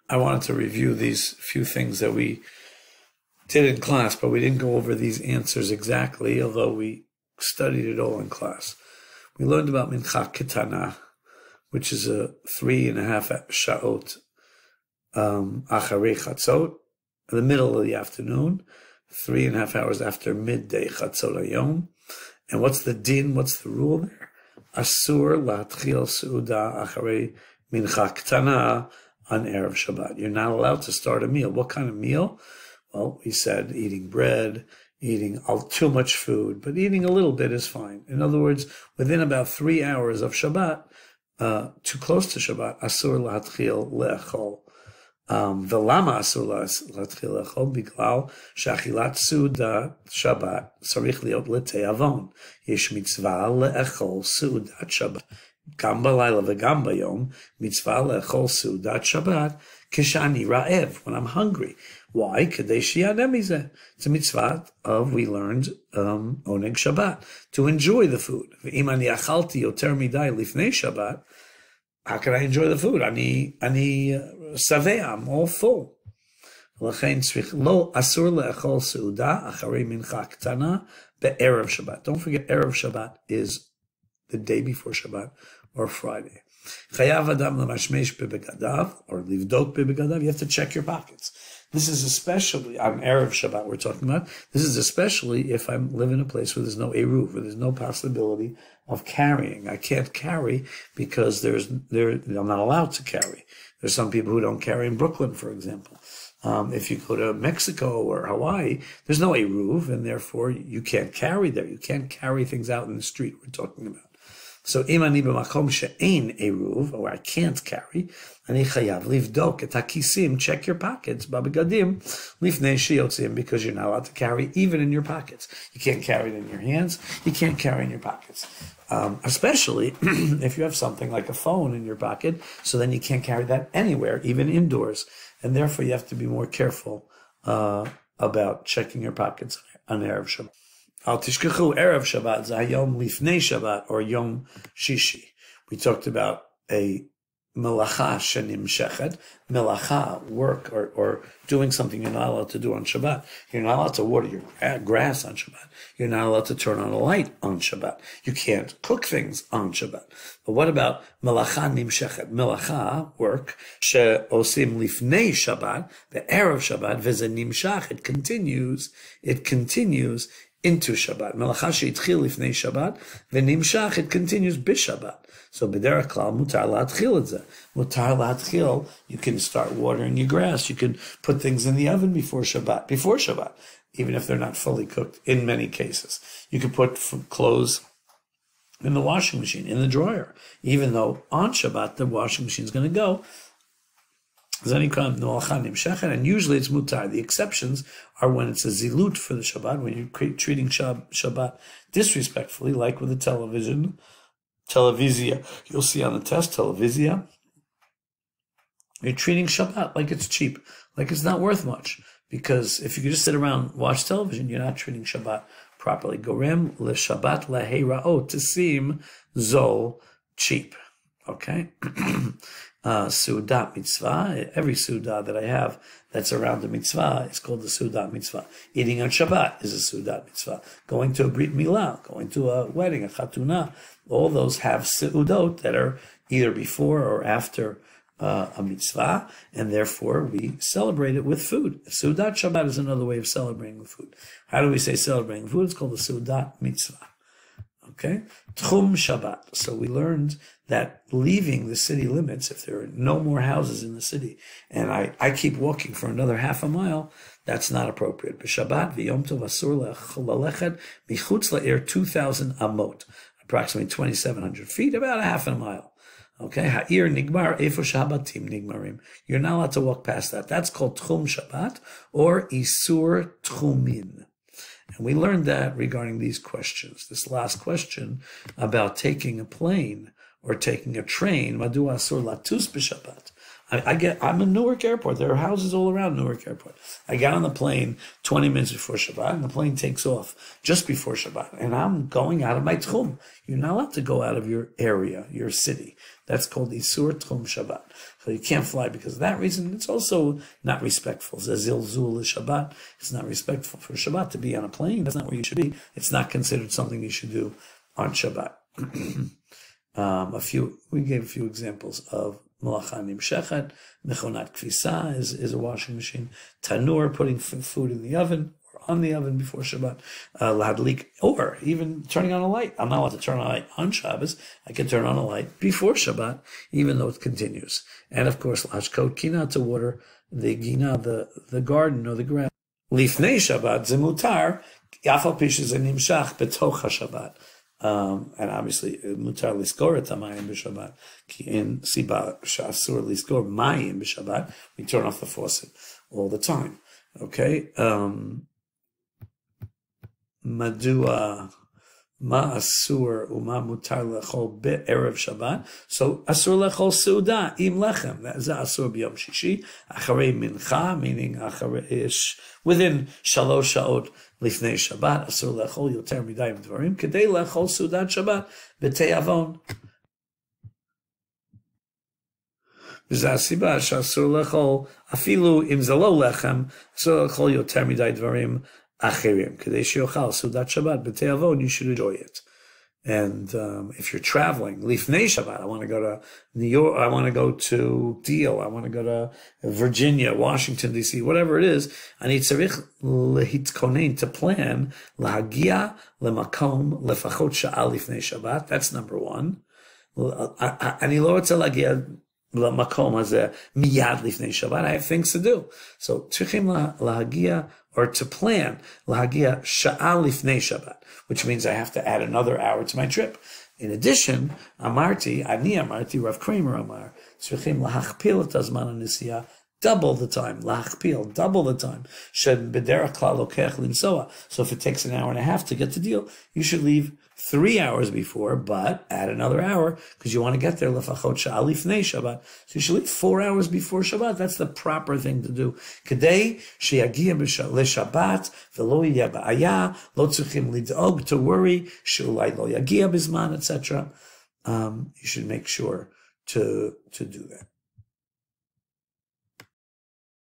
I wanted to review these few things that we did in class, but we didn't go over these answers exactly, although we studied it all in class. We learned about Mincha Ketana, which is a 3.5 sha'ot acharei chatzot, in the middle of the afternoon, 3.5 hours after midday chatzot hayom. And what's the din? What's the rule there? Asur latchil seuda acharei mincha ketana on Erev Shabbat. You're not allowed to start a meal. What kind of meal? Well, we said eating bread, eating too much food, but eating a little bit is fine. In other words, within about 3 hours of Shabbat, too close to Shabbat, asur latchil le'echol. ולמה אסור להתחיל לאכול? בגלל שאכילת סעודת שבת צריך להיות לתיאבון. יש מצווה לאכול סעודת שבת. גם בלילה וגם ביום, מצווה לאכול סעודת שבת כשאני רעב, when I'm hungry. Why? כדי שיענה מזה. It's a mitzvah of, we learned, oneg Shabbat, to enjoy the food. ואם אני אכלתי יותר מדי לפני שבת, how can I enjoy the food? אני שבע, I'm all full. לכן צריך, לא אסור לאכול סעודה אחרי מנחה קטנה בערב שבת. Don't forget, ערב שבת is the day before Shabbat or Friday. חייב אדם למשמש בבגדיו, or לבדוק בבגדיו, you have to check your pockets. This is especially, on Erev Shabbat we're talking about, this is especially if I live in a place where there's no eruv, where there's no possibility of carrying. I can't carry because I'm not allowed to carry. There's some people who don't carry in Brooklyn, for example. If you go to Mexico or Hawaii, there's no eruv, and therefore you can't carry there. You can't carry things out in the street we're talking about. So, im ani b'makom she'ein eruv, or I can't carry, ani chayav livdok et hakisim, check your pockets, b'begadim, lifnei sheyotzim, because you're not allowed to carry even in your pockets. You can't carry it in your hands, you can't carry in your pockets. Especially if you have something like a phone in your pocket, so then you can't carry that anywhere, even indoors. And therefore you have to be more careful about checking your pockets on Erev Shabbat. Al tishkechu Erev Shabbat zayom lifnei Shabbat, or Yom Shishi. We talked about a melacha shenimshechet, melacha, work, or doing something you're not allowed to do on Shabbat. You're not allowed to water your grass on Shabbat. You're not allowed to turn on a light on Shabbat. You can't cook things on Shabbat. But what about melacha nimshechet? Melacha, work, she'osim lifnei Shabbat, the Erev Shabbat, v'ze nimshach, it continues into Shabbat. Melacha she'itchil lifnei Shabbat, v'nimshach, it continues b'Shabbat. So b'derech klal mutar la'atchil et zeh. Mutar la'atchil, you can start watering your grass. You can put things in the oven before Shabbat, even if they're not fully cooked, in many cases. You can put clothes in the washing machine, in the dryer, even though on Shabbat the washing machine is going to go. And usually it's mutar. The exceptions are when it's a zilut for the Shabbat, when you're treating Shabbat disrespectfully, like with the televizia. You'll see on the test, televizia. You're treating Shabbat like it's cheap, like it's not worth much. Because if you could just sit around and watch television, you're not treating Shabbat properly. Gorem le Shabbat leheiraot, to seem zol, cheap. Okay? Seudat mitzvah, every seudah that I have that's around the mitzvah is called the seudat mitzvah. Eating on Shabbat is a seudat mitzvah. Going to a brit milah, going to a wedding, a chatuna, all those have seudot that are either before or after a mitzvah, and therefore we celebrate it with food. Seudat Shabbat is another way of celebrating with food. How do we say celebrating food? It's called the seudat mitzvah. Okay? Tchum Shabbat. So we learned that leaving the city limits, if there are no more houses in the city, and I keep walking for another half a mile, that's not appropriate. B'Shabbat, v'yom tov asur lalechet michutz la'ir 2,000 amot, approximately 2,700 feet, about a half a mile. Okay? Ha'ir nigmar efo shabatim nigmarim. You're not allowed to walk past that. That's called Tchum Shabbat, or Isur Tchumin. And we learned that regarding these questions. This last question about taking a plane or taking a train, Madu Asur Latus B'Shabbat. I'm in Newark Airport. There are houses all around Newark Airport. I got on the plane 20 minutes before Shabbat, and the plane takes off just before Shabbat. And I'm going out of my tchum. You're not allowed to go out of your area, your city. That's called Isur Tchum Shabbat. So you can't fly because of that reason. It's also not respectful. Zilzul Shabbat. It's not respectful for Shabbat to be on a plane. That's not where you should be. It's not considered something you should do on Shabbat. We gave a few examples of Malacha Nimshechet. Mechonat Kvisa is a washing machine. Tanur, putting food in the oven, on the oven before Shabbat, Ladlik, or even turning on a light. I'm not allowed to turn on a light on Shabbos. I can turn on a light before Shabbat, even though it continues. And of course, Lashkot Kina, to water the Gina, the garden or the grass. Lifnei Shabbat, Zemutar, Yafal Pishes and Nimshach, Betocha Shabbat. And obviously, Mutar Liskor et Hamayim b'Shabbat. Ki in Siba Shasur Liskor Mayim b'Shabbat. We turn off the faucet all the time. Okay? Madua ma asur uma mutar lechol be'erev Shabbat. So asur lechol seuda im lechem. That is asur b'yom shishi. Acharei mincha, meaning acharei within shalosh shaot lifnei Shabbat. Asur lechol yoter midayim dvarim kedei lechol seudat Shabbat b'tei avon. V'zeh hasiba she'asur lechol afilu im zelo lechem. Asur lechol yoter midayim dvarim achirim. Kadei she'ochal sudat Shabbat b'tei avon, you should enjoy it. And if you're traveling, lifnei Shabbat, I want to go to New York, I want to go to Deal, I want to go to Virginia, Washington, D.C., whatever it is, I need tzarich lehitkonen, to plan, lahagia lemakom lefachot sha'al lifnei Shabbat. That's number one. Ani lo rotze lahagia lemakom hazeh miyad lifnei Shabbat. I have things to do. So tzrichim lahagia, or to plan, lahagia sha'al lifnei Shabbat, which means I have to add another hour to my trip. In addition, ani amarti, Rav Kramer amar, tzrichim lahachpil et hazman hanesiya, double the time, lahachpil, double the time. Shed bederach klal lokech linsoa. So if it takes an hour and a half to get the deal, you should leave 3 hours before, but add another hour because you want to get there lefachot sha'al lifnei Shabbat. So you should leave 4 hours before Shabbat. That's the proper thing to do. Kedei sheyagia leShabbat v'lo yeh ba'aya, lo tzrichim lid'og, to worry, she'ulai lo yagia bizman, etc. You should make sure to do that.